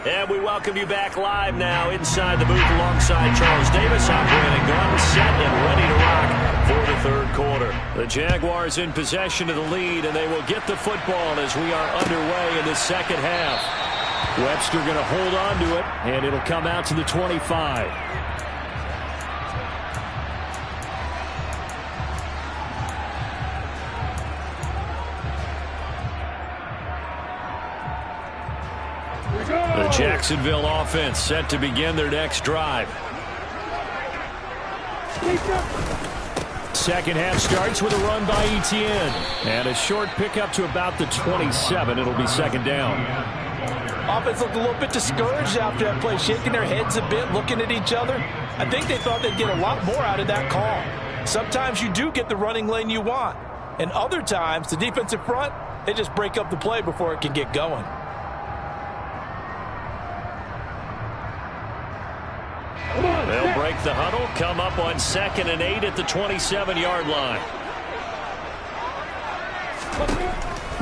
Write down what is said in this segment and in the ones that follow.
And we welcome you back live now inside the booth alongside Charles Davis. I'm Brandon Gunn, set and ready to rock for the third quarter. The Jaguars in possession of the lead, and they will get the football as we are underway in the second half. Webster going to hold on to it, and it'll come out to the 25. The Jacksonville offense set to begin their next drive. Second half starts with a run by Etienne. And a short pickup to about the 27. It'll be second down. Offense looked a little bit discouraged after that play, shaking their heads a bit, looking at each other. I think they thought they'd get a lot more out of that call. Sometimes you do get the running lane you want. And other times, the defensive front, they just break up the play before it can get going. They'll break the huddle, come up on 2nd and 8 at the 27-yard line.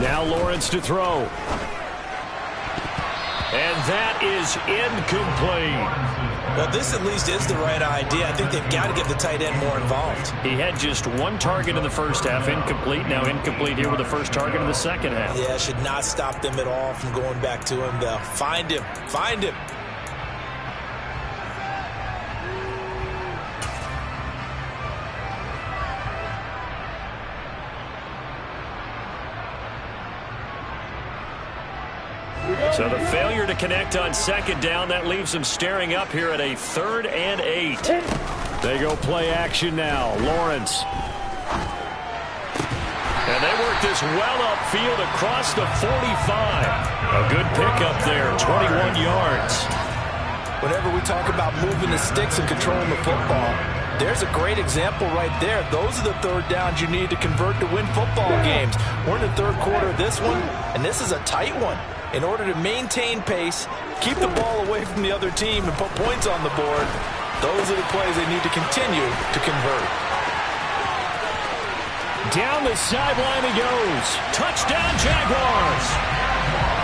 Now Lawrence to throw. And that is incomplete. Well, this at least is the right idea. I think they've got to get the tight end more involved. He had just one target in the first half, incomplete. Now incomplete here with the first target in the second half. Yeah, should not stop them at all from going back to him. They'll find him. Find him. So the failure to connect on second down, that leaves them staring up here at a 3rd and 8. They go play action now. Lawrence. And they work this well upfield across the 45. A good pickup there, 21 yards. Whenever we talk about moving the sticks and controlling the football, there's a great example right there. Those are the third downs you need to convert to win football games. We're in the third quarter of this one, and this is a tight one. In order to maintain pace, keep the ball away from the other team, and put points on the board, those are the plays they need to continue to convert. Down the sideline he goes. Touchdown, Jaguars.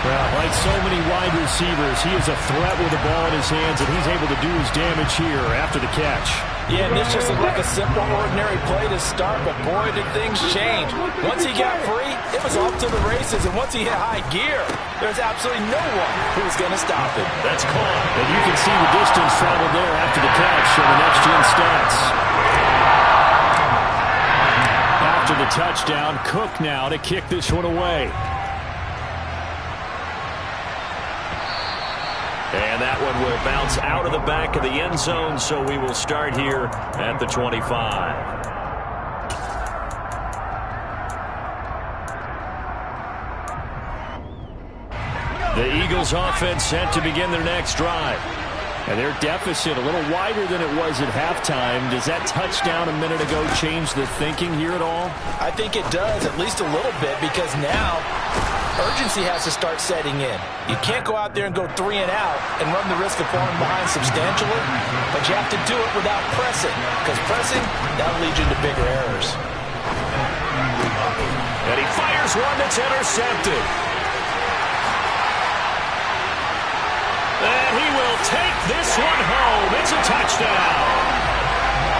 Well, like so many wide receivers, he is a threat with the ball in his hands, and he's able to do his damage here after the catch. Yeah, and this just looked like a simple, ordinary play to start, but boy, did things change. Once he got free, it was off to the races, and once he hit high gear, there's absolutely no one who was going to stop him. That's caught. And you can see the distance traveled there after the catch on the next-gen stats. After the touchdown, Cook now to kick this one away. And that one will bounce out of the back of the end zone, so we will start here at the 25. The Eagles offense set to begin their next drive. And their deficit a little wider than it was at halftime. Does that touchdown a minute ago change the thinking here at all? I think it does, at least a little bit, because now urgency has to start setting in. You can't go out there and go 3 and out and run the risk of falling behind substantially, but you have to do it without pressing, because pressing, that'll lead you into bigger errors. And he fires one that's intercepted. And he will take this one home. It's a touchdown.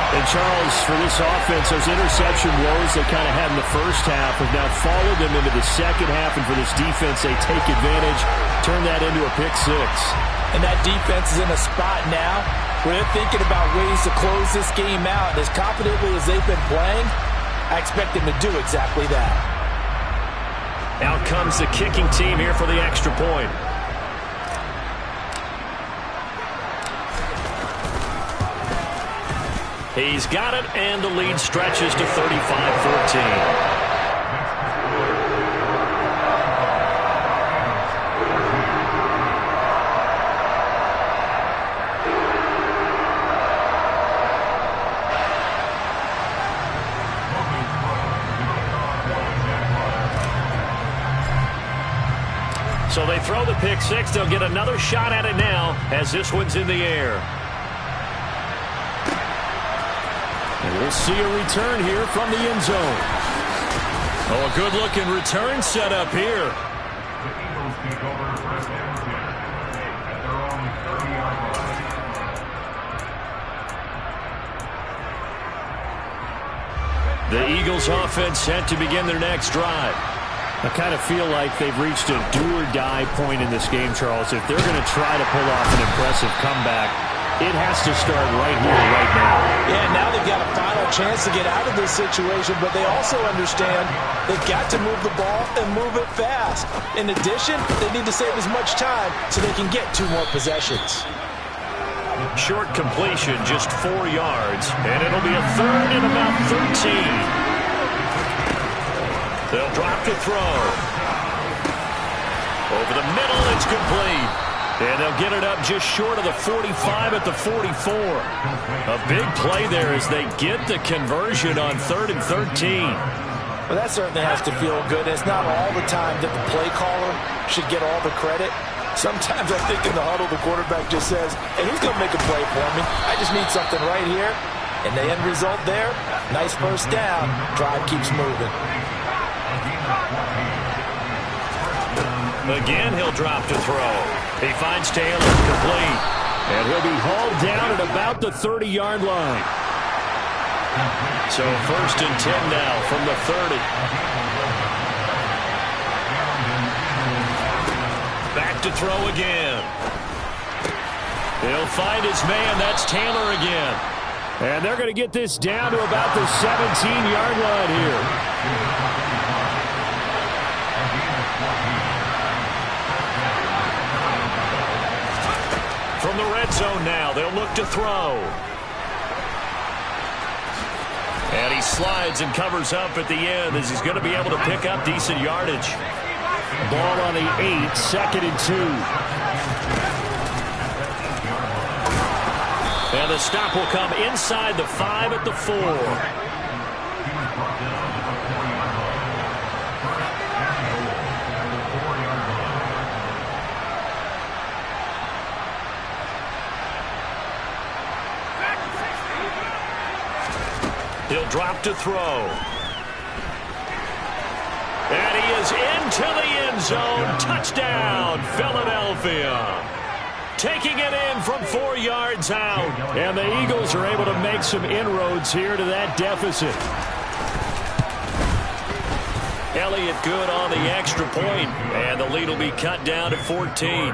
And Charles, for this offense, those interception woes they kind of had in the first half have now followed them into the second half. And for this defense, they take advantage, turn that into a pick 6. And that defense is in a spot now where they're thinking about ways to close this game out. As confidently as they've been playing, I expect them to do exactly that. Out comes the kicking team here for the extra point. He's got it, and the lead stretches to 35-14. So they throw the pick 6. They'll get another shot at it now as this one's in the air. And we'll see a return here from the end zone. Oh, a good-looking return set up here. The Eagles offense set to begin their next drive. I kind of feel like they've reached a do-or-die point in this game, Charles. If they're going to try to pull off an impressive comeback, it has to start right here, right now. Yeah, now they've got a final chance to get out of this situation, but they also understand they've got to move the ball and move it fast. In addition, they need to save as much time so they can get 2 more possessions. Short completion, just 4 yards, and it'll be a 3rd and about 13. They'll drop to throw. Over the middle, it's complete. And they'll get it up just short of the 45 at the 44. A big play there as they get the conversion on 3rd and 13. Well, that certainly has to feel good. It's not all the time that the play caller should get all the credit. Sometimes I think in the huddle, the quarterback just says, hey, who's going to make a play for me? I just need something right here. And the end result there, nice first down. Drive keeps moving. Again, he'll drop to throw. He finds Taylor complete. And he'll be hauled down at about the 30-yard line. So 1st and 10 now from the 30. Back to throw again. He'll find his man. That's Taylor again. And they're going to get this down to about the 17-yard line here. From the red zone now, they'll look to throw. And he slides and covers up at the end as he's going to be able to pick up decent yardage. Ball on the 8, 2nd and 2. And the stop will come inside the 5 at the 4. He'll drop to throw. And he is into the end zone. Touchdown, Philadelphia. Taking it in from 4 yards out. And the Eagles are able to make some inroads here to that deficit. Elliott good on the extra point. And the lead will be cut down to 14.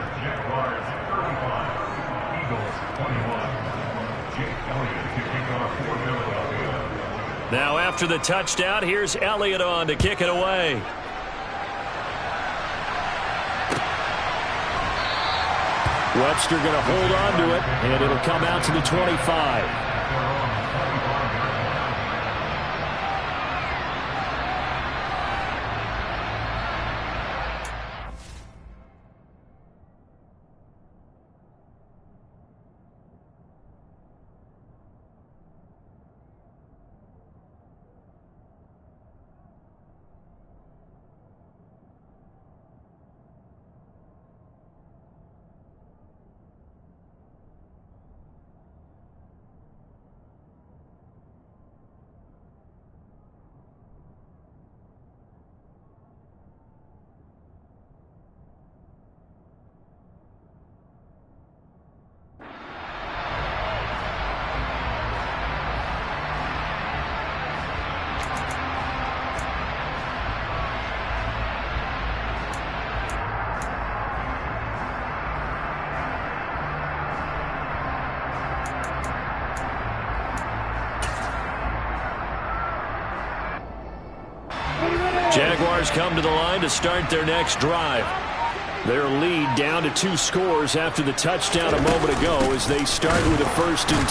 Now after the touchdown, here's Elliott on to kick it away. Webster going to hold on to it, and it'll come out to the 25. Jaguars come to the line to start their next drive. Their lead down to 2 scores after the touchdown a moment ago as they start with a 1st and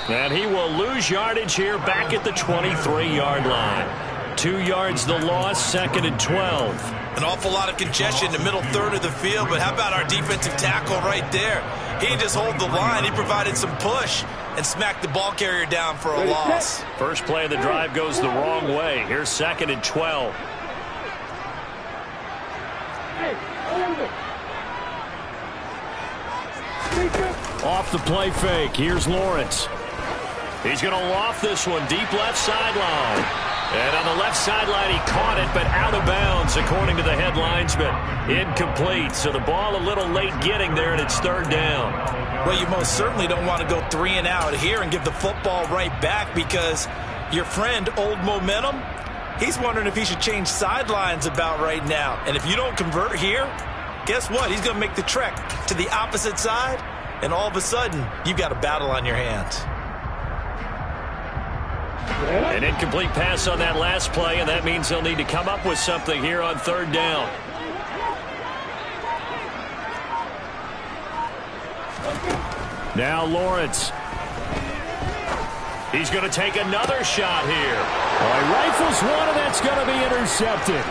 10. And he will lose yardage here back at the 23-yard line. 2 yards the loss, 2nd and 12. An awful lot of congestion in the middle third of the field, but how about our defensive tackle right there? He didn't just hold the line, he provided some push and smacked the ball carrier down for a loss. First play of the drive goes the wrong way. Here's 2nd and 12. Off the play fake. Here's Lawrence. He's going to loft this one deep left sideline. And on the left sideline, he caught it, but out of bounds, according to the head linesman. Incomplete. So the ball a little late getting there, and it's 3rd down. Well, you most certainly don't want to go 3 and out here and give the football right back, because Your friend, Old Momentum, he's wondering if he should change sidelines about right now. And if you don't convert here, guess what? He's going to make the trek to the opposite side, and all of a sudden, you've got a battle on your hands. An incomplete pass on that last play, and that means they'll need to come up with something here on third down. Now Lawrence. He's going to take another shot here. He rifles one, and that's going to be intercepted.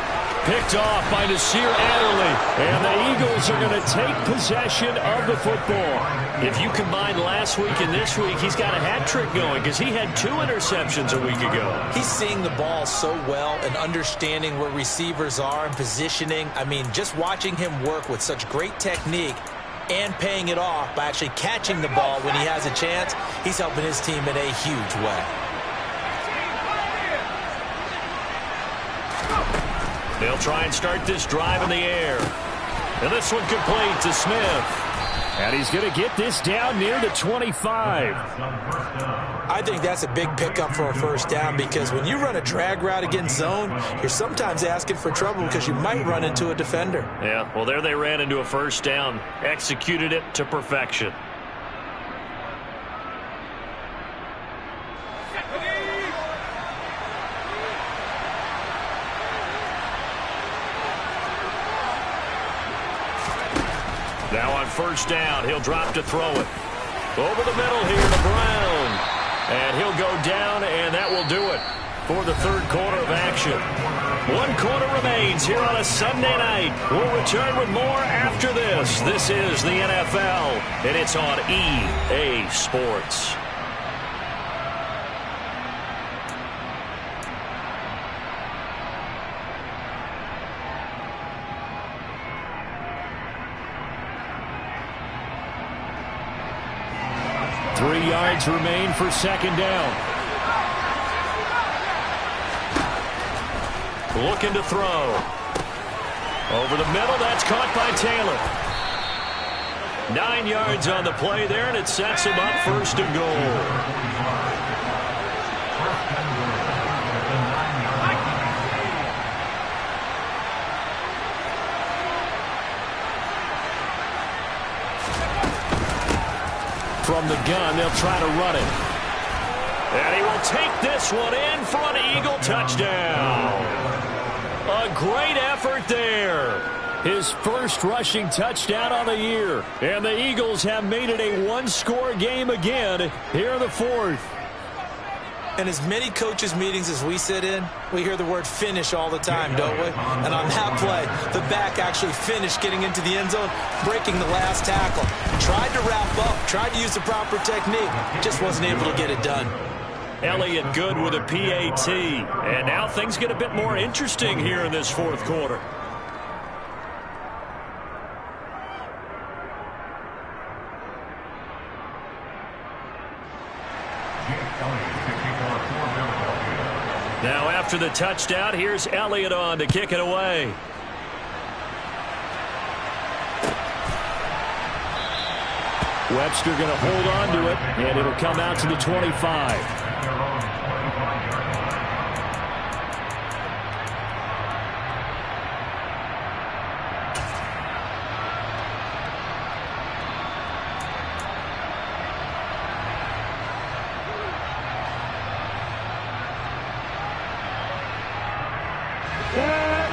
Picked off by Nasir Adderley, and the Eagles are going to take possession of the football. If you combine last week and this week, he's got a hat trick going because he had 2 interceptions a week ago. He's seeing the ball so well and understanding where receivers are and positioning. I mean, just watching him work with such great technique and paying it off by actually catching the ball when he has a chance, he's helping his team in a huge way. They'll try and start this drive in the air. And this one complete to Smith. And he's going to get this down near the 25. I think that's a big pickup for a first down because when you run a drag route against zone, you're sometimes asking for trouble because you might run into a defender. Yeah, well, there they ran into a first down. Executed it to perfection. Now on first down, he'll drop to throw it. Over the middle here to Brown. And he'll go down, and that will do it for the third quarter of action. 1 quarter remains here on a Sunday night. We'll return with more after this. This is the NFL, and it's on EA Sports. Three yards remain for second down. Looking to throw. Over the middle, that's caught by Taylor. 9 yards on the play there, and it sets him up first and goal. From the gun, they'll try to run it. And he will take this one in for an Eagle touchdown. A great effort there. His first rushing touchdown of the year. And the Eagles have made it a one-score game again here in the fourth. In as many coaches' meetings as we sit in, we hear the word finish all the time, don't we? And on that play, the back actually finished getting into the end zone, breaking the last tackle. Tried to wrap up, tried to use the proper technique, just wasn't able to get it done. Elliott good with a PAT. And now things get a bit more interesting here in this fourth quarter. Now after the touchdown, here's Elliott on to kick it away. Webster going to hold on to it, and it'll come out to the 25.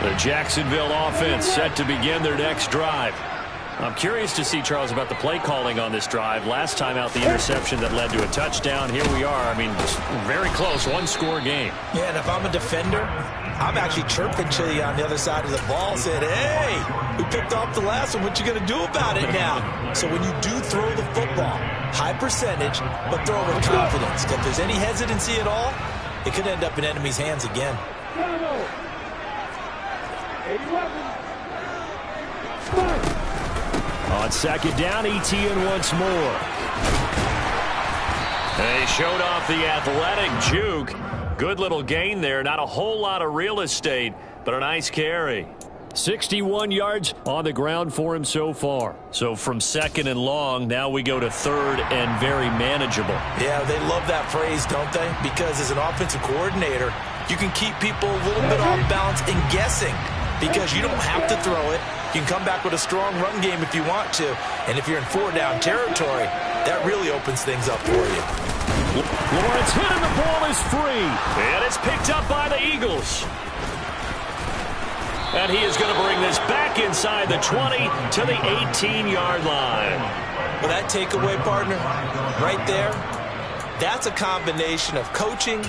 The Jacksonville offense set to begin their next drive. I'm curious to see, Charles, about the play calling on this drive. Last time out, the interception that led to a touchdown. Here we are. I mean, very close, one-score game. Yeah, and if I'm a defender, I'm actually chirping to you on the other side of the ball, saying, hey, we picked off the last one. What you going to do about it now? So when you do throw the football, high percentage, but throw it with confidence. If there's any hesitancy at all, it could end up in enemy's hands again. On second down, Etienne once more. They showed off the athletic juke. Good little gain there. Not a whole lot of real estate, but a nice carry. 61 yards on the ground for him so far. So from second and long, now we go to third and very manageable. Yeah, they love that phrase, don't they? Because as an offensive coordinator, you can keep people a little bit off balance and guessing because you don't have to throw it. You can come back with a strong run game if you want to. And if you're in 4-down territory, that really opens things up for you. Lawrence hit and the ball is free. And it's picked up by the Eagles. And he is going to bring this back inside the 20 to the 18-yard line. Well, that takeaway, partner, right there, that's a combination of coaching,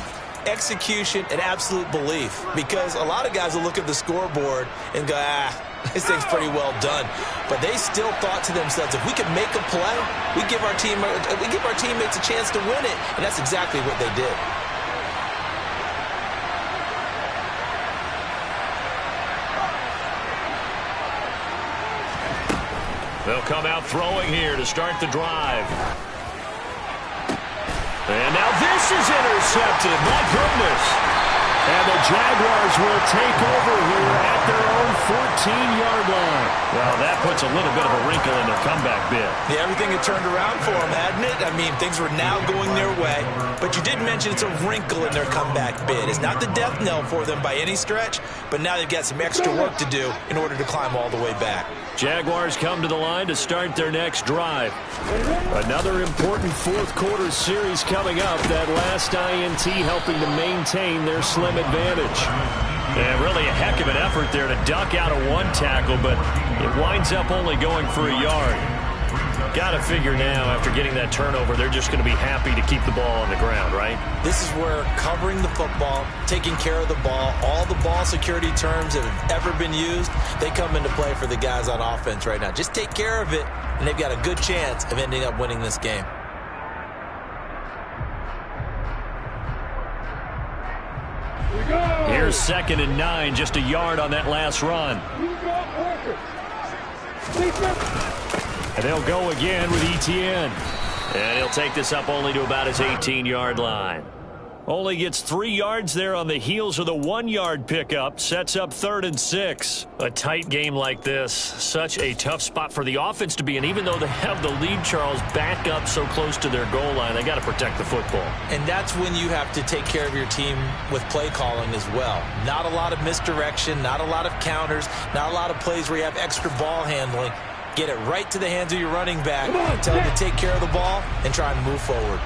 execution, and absolute belief. Because a lot of guys will look at the scoreboard and go, this thing's pretty well done. But they still thought to themselves, if we can make a play, we give our teammates a chance to win it. And that's exactly what they did. They'll come out throwing here to start the drive. And now this is intercepted. My goodness. And the Jaguars will take over here at their own 14-yard line. Well, that puts a little bit of a wrinkle in their comeback bid. Yeah, everything had turned around for them, hadn't it? I mean, things were now going their way. But you did mention it's a wrinkle in their comeback bid. It's not the death knell for them by any stretch, but now they've got some extra work to do in order to climb all the way back. Jaguars come to the line to start their next drive. Another important fourth-quarter series coming up. That last INT helping to maintain their slim advantage. And really a heck of an effort there to duck out of one tackle, but it winds up only going for a yard. Got to figure now, after getting that turnover, they're just going to be happy to keep the ball on the ground, right? This is where covering the football, taking care of the ball, all the ball security terms that have ever been used, they come into play for the guys on offense right now. Just take care of it, and they've got a good chance of ending up winning this game. Here's 2nd and 9, just a yard on that last run. And they'll go again with Etienne. And he'll take this up only to about his 18-yard line. Only gets 3 yards there on the heels of the 1-yard pickup. Sets up 3rd and 6. A tight game like this. Such a tough spot for the offense to be in. Even though they have the lead, Charles, back up so close to their goal line, they got to protect the football. And that's when you have to take care of your team with play calling as well. Not a lot of misdirection, not a lot of counters, not a lot of plays where you have extra ball handling. Get it right to the hands of your running back. Tell him to take care of the ball and try and move forward.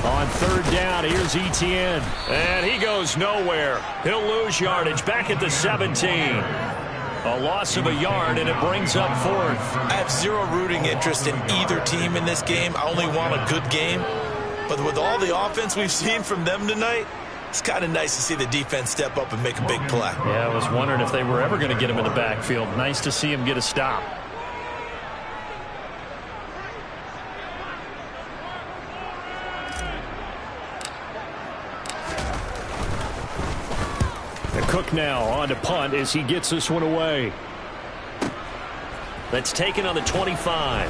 On 3rd down, here's Etienne. And he goes nowhere. He'll lose yardage back at the 17. A loss of a yard, and it brings up 4th. I have zero rooting interest in either team in this game. I only want a good game. But with all the offense we've seen from them tonight, it's kind of nice to see the defense step up and make a big play. Yeah, I was wondering if they were ever going to get him in the backfield. Nice to see him get a stop. Cook now on to punt as he gets this one away. That's taken on the 25.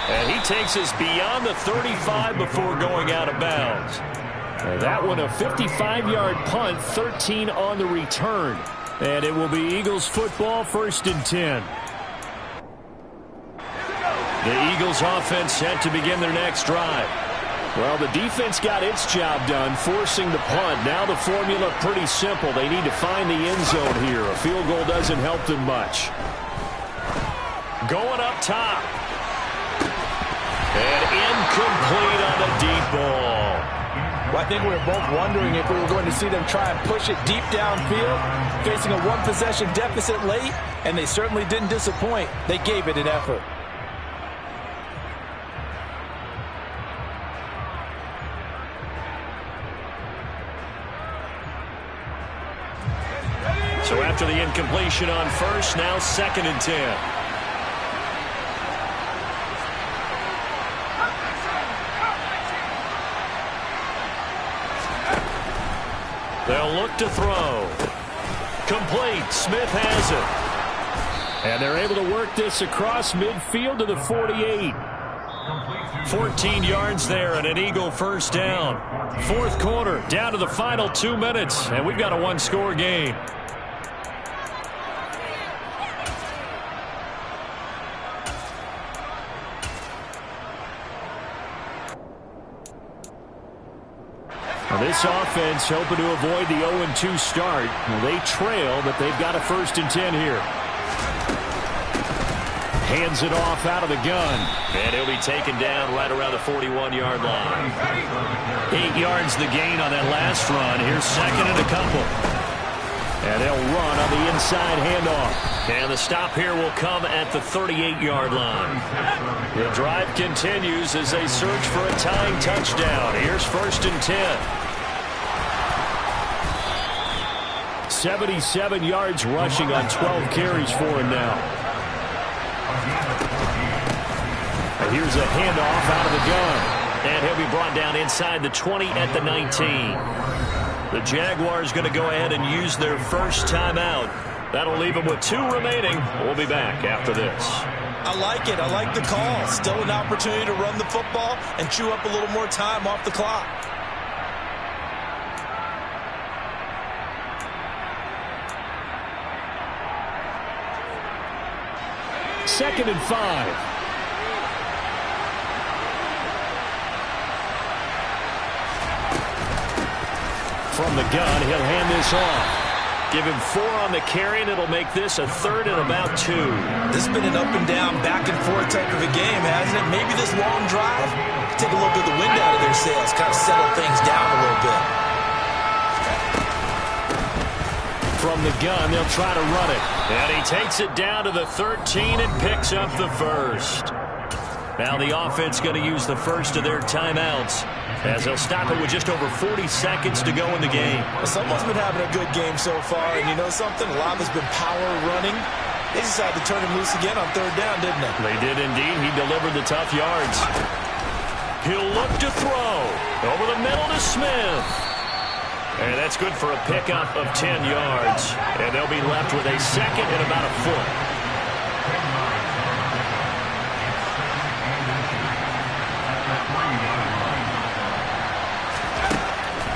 And he takes us beyond the 35 before going out of bounds. And that one a 55-yard punt, 13 on the return. And it will be Eagles football, 1st and 10. The Eagles offense set to begin their next drive. Well, the defense got its job done, forcing the punt. Now the formula pretty simple. They need to find the end zone here. A field goal doesn't help them much. Going up top. And incomplete on the deep ball. Well, I think we were both wondering if we were going to see them try and push it deep downfield, facing a one-possession deficit late, and they certainly didn't disappoint. They gave it an effort. So after the incompletion on 1st, now 2nd and 10. They'll look to throw. Complete. Smith has it. And they're able to work this across midfield to the 48. 14 yards there and an Eagle first down. Fourth quarter, down to the final 2 minutes, and we've got a one-score game. Now this offense hoping to avoid the 0-2 start. Well, they trail, but they've got a 1st and 10 here. Hands it off out of the gun. And he'll be taken down right around the 41-yard line. 8 yards the gain on that last run. Here's second and a couple. And they'll run on the inside handoff. And the stop here will come at the 38-yard line. The drive continues as they search for a tying touchdown. Here's 1st and 10. 77 yards rushing on 12 carries for him now. And here's a handoff out of the gun. And he'll be brought down inside the 20 at the 19. The Jaguars going to go ahead and use their first timeout. That'll leave them with 2 remaining. We'll be back after this. I like it. I like the call. Still an opportunity to run the football and chew up a little more time off the clock. Second and 5. From the gun, he'll hand this off. Give him 4 on the carry, and it'll make this a 3rd and about 2. This has been an up and down, back and forth type of a game, hasn't it? Maybe this long drive, take a little bit of the wind out of their sails, kind of settle things down a little bit. From the gun, they'll try to run it. And he takes it down to the 13 and picks up the 1st. Now the offense going to use the first of their timeouts as they'll stop it with just over 40 seconds to go in the game. Well, someone's been having a good game so far, and you know something? A lot has been power running. They decided to turn him loose again on 3rd down, didn't they? They did indeed. He delivered the tough yards. He'll look to throw. Over the middle to Smith. And that's good for a pickup of 10 yards. And they'll be left with a 2nd and about a foot.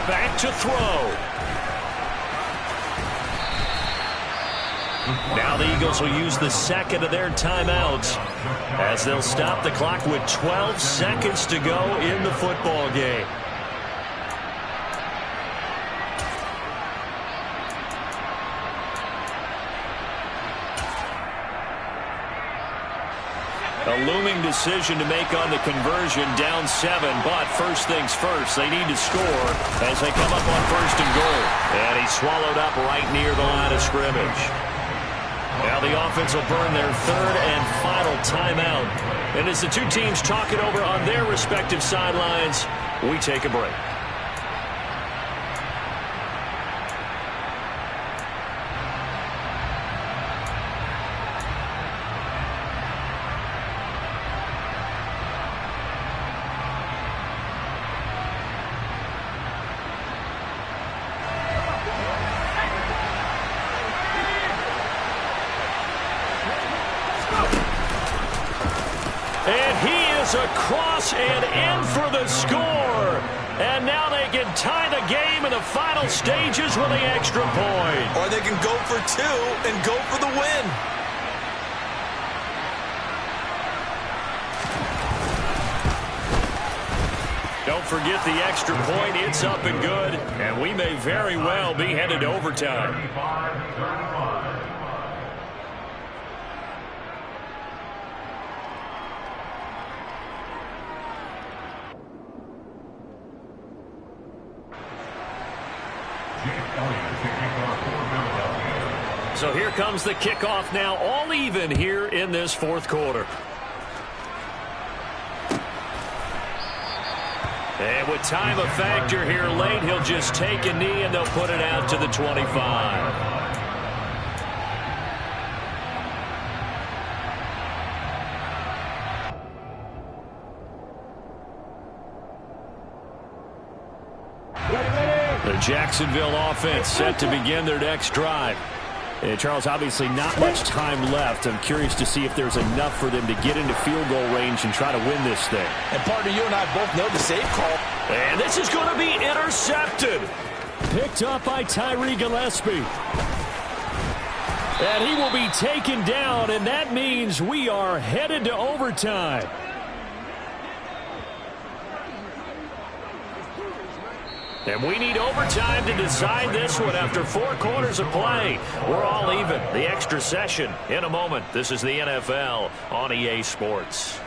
Back to throw. Now the Eagles will use the 2nd of their timeouts as they'll stop the clock with 12 seconds to go in the football game. A looming decision to make on the conversion, down 7, but first things first, they need to score as they come up on 1st and goal. And he's swallowed up right near the line of scrimmage. Now the offense will burn their 3rd and final timeout. And as the two teams talk it over on their respective sidelines, we take a break. Across and in for the score. And now they can tie the game in the final stages with the extra point. Or they can go for 2 and go for the win. Don't forget the extra point. It's up and good. And we may very well be headed to overtime. So here comes the kickoff now, all even here in this fourth quarter. And with time a factor here late, he'll just take a knee and they'll put it out to the 25. The Jacksonville offense set to begin their next drive. Charles, obviously not much time left. I'm curious to see if there's enough for them to get into field goal range and try to win this thing. And partner, you and I both know the save call. And this is going to be intercepted. Picked up by Tyree Gillespie. And he will be taken down, and that means we are headed to overtime. And we need overtime to decide this one after 4 quarters of play. We're all even. The extra session in a moment. This is the NFL on EA Sports.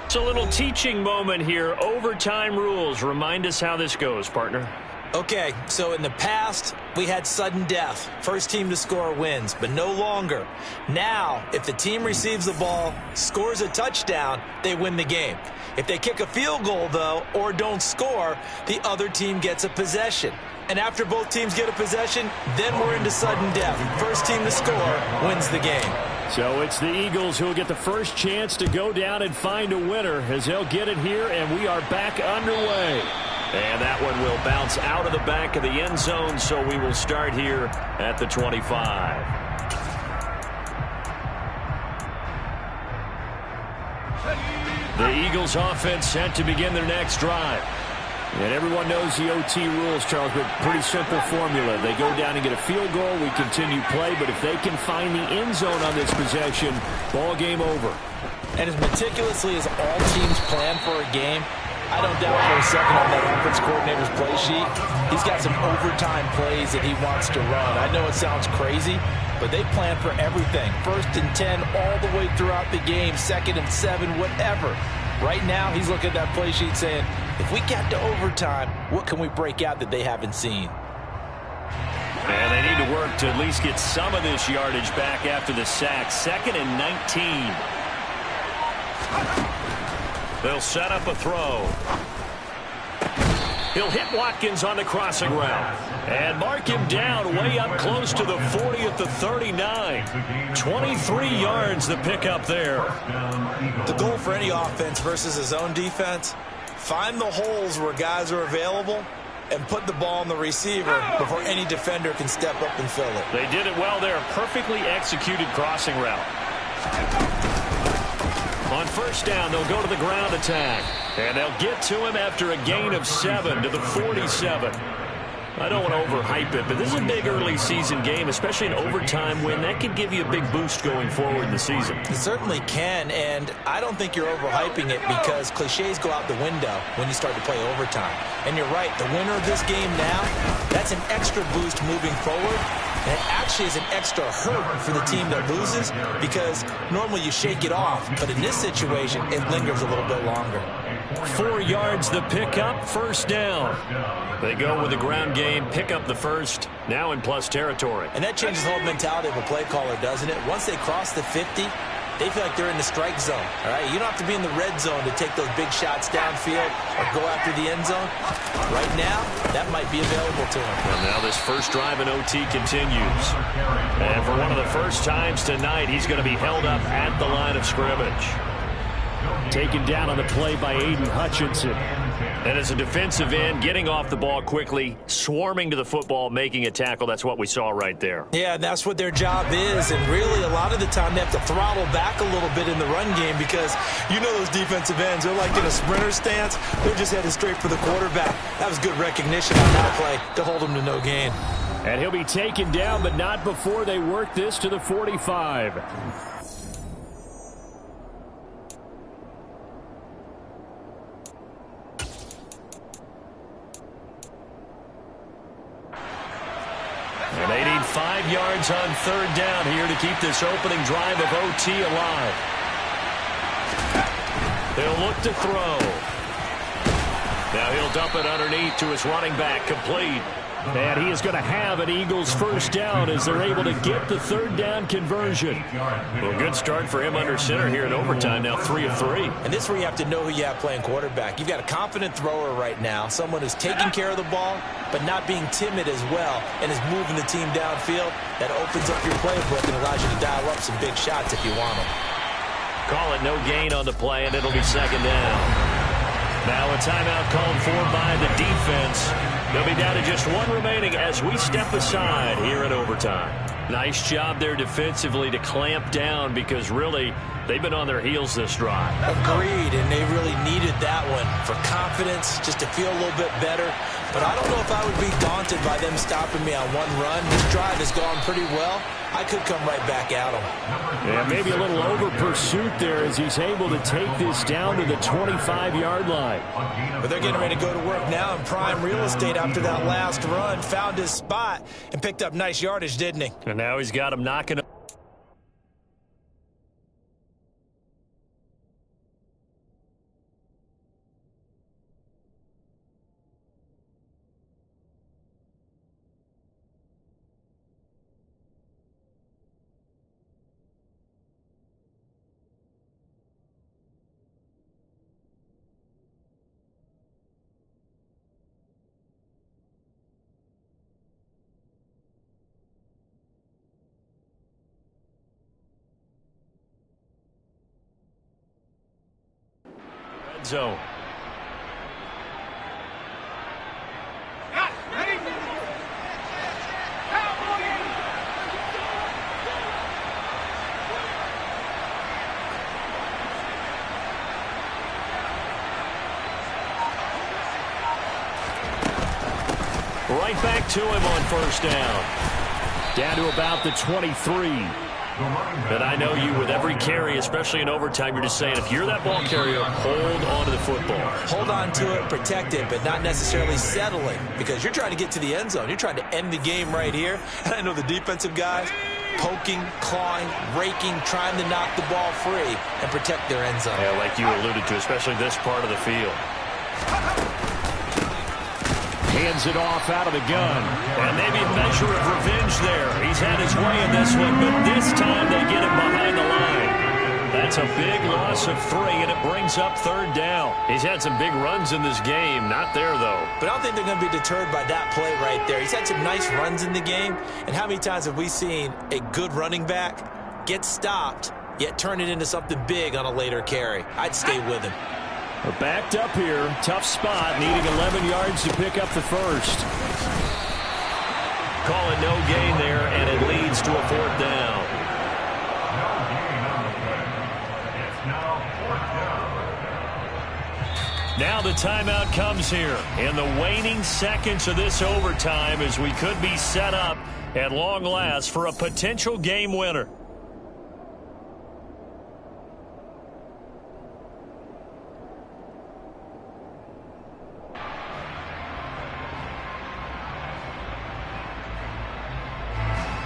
It's a little teaching moment here. Overtime rules. Remind us how this goes, partner. Okay, so in the past, we had sudden death. First team to score wins, but no longer. Now, if the team receives the ball, scores a touchdown, they win the game. If they kick a field goal, though, or don't score, the other team gets a possession. And after both teams get a possession, then we're into sudden death. First team to score wins the game. So it's the Eagles who will get the first chance to go down and find a winner as they'll get it here, and we are back underway. And that one will bounce out of the back of the end zone, so we will start here at the 25. The Eagles offense set to begin their next drive. And everyone knows the OT rules, Charles, but pretty simple formula. They go down and get a field goal, we continue play, but if they can find the end zone on this possession, ball game over. And as meticulously as all teams plan for a game, I don't doubt for a second on that offense coordinator's play sheet, he's got some overtime plays that he wants to run. I know it sounds crazy, but they plan for everything. 1st and 10 all the way throughout the game, 2nd and 7, whatever. Right now, he's looking at that play sheet saying, if we get to overtime, what can we break out that they haven't seen? And they need to work to at least get some of this yardage back after the sack. 2nd and 19. They'll set up a throw. He'll hit Watkins on the crossing route. And mark him down way up close to the 40 at the 39. 23 yards the pickup there. The goal for any offense versus his own defense, find the holes where guys are available and put the ball on the receiver before any defender can step up and fill it. They did it well there. Perfectly executed crossing route. On 1st down, they'll go to the ground attack. And they'll get to him after a gain of 7 to the 47. I don't want to overhype it, but this is a big early season game, especially an overtime win. That could give you a big boost going forward in the season. It certainly can, and I don't think you're overhyping it because cliches go out the window when you start to play overtime. And you're right, the winner of this game now, that's an extra boost moving forward. And it actually is an extra hurt for the team that loses because normally you shake it off, but in this situation, it lingers a little bit longer. 4 yards the pickup, 1st down. They go with the ground game, pick up the first, now in plus territory. And that changes the whole mentality of a play caller, doesn't it? Once they cross the 50, they feel like they're in the strike zone. All right, you don't have to be in the red zone to take those big shots downfield or go after the end zone. Right now, that might be available to him. And now this first drive in OT continues. And for one of the first times tonight, he's going to be held up at the line of scrimmage. Taken down on the play by Aiden Hutchinson. And as a defensive end, getting off the ball quickly, swarming to the football, making a tackle. That's what we saw right there. Yeah, and that's what their job is. And really, a lot of the time, they have to throttle back a little bit in the run game because you know those defensive ends, they're like in a sprinter stance. They're just headed straight for the quarterback. That was good recognition on that play to hold him to no gain. And he'll be taken down, but not before they work this to the 45. And they need 5 yards on 3rd down here to keep this opening drive of OT alive. They'll look to throw. Now he'll dump it underneath to his running back, complete. And he is going to have an Eagles first down as they're able to get the 3rd down conversion. Well, good start for him under center here in overtime, now 3 of 3. And this is where you have to know who you have playing quarterback. You've got a confident thrower right now, someone who's taking care of the ball, but not being timid as well, and is moving the team downfield. That opens up your playbook and allows you to dial up some big shots if you want them. Call it no gain on the play, and it'll be 2nd down. Now a timeout called for by the defense. They'll be down to just 1 remaining as we step aside here in overtime. Nice job there defensively to clamp down because really they've been on their heels this drive. Agreed, and they really needed that one for confidence, just to feel a little bit better. But I don't know if I would be daunted by them stopping me on one run. This drive has gone pretty well. I could come right back at them. Yeah, maybe a little over pursuit there as he's able to take this down to the 25-yard line. But they're getting ready to go to work now in prime real estate after that last run. Found his spot and picked up nice yardage, didn't he? And now he's got him knocking up. Zone. Right back to him on first down. Down to about the 23. But I know you, with every carry, especially in overtime, you're just saying, if you're that ball carrier, hold on to the football. Hold on to it, protect it, but not necessarily settling, because you're trying to get to the end zone. You're trying to end the game right here. And I know the defensive guys poking, clawing, raking, trying to knock the ball free and protect their end zone. Yeah, like you alluded to, especially this part of the field. Hands it off out of the gun. And maybe a measure of revenge there. He's had his way in this one, but this time they get him behind the line. That's a big loss of 3, and it brings up third down. He's had some big runs in this game. Not there, though. But I don't think they're going to be deterred by that play right there. He's had some nice runs in the game. And how many times have we seen a good running back get stopped, yet turn it into something big on a later carry? I'd stay with him. We're backed up here. Tough spot, needing 11 yards to pick up the first. Call it no gain there, and it leads to a fourth down. Now the timeout comes here in the waning seconds of this overtime as we could be set up at long last for a potential game winner.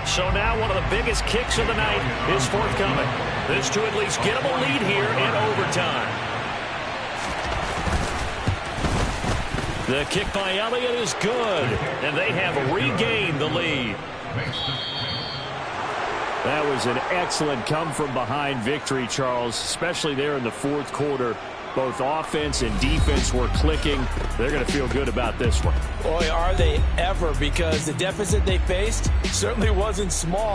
So now one of the biggest kicks of the night is forthcoming. This to at least get them a lead here in overtime. The kick by Elliott is good, and they have regained the lead. That was an excellent come-from-behind victory, Charles, especially there in the fourth quarter. Both offense and defense were clicking. They're going to feel good about this one. Boy, are they ever, because the deficit they faced certainly wasn't small.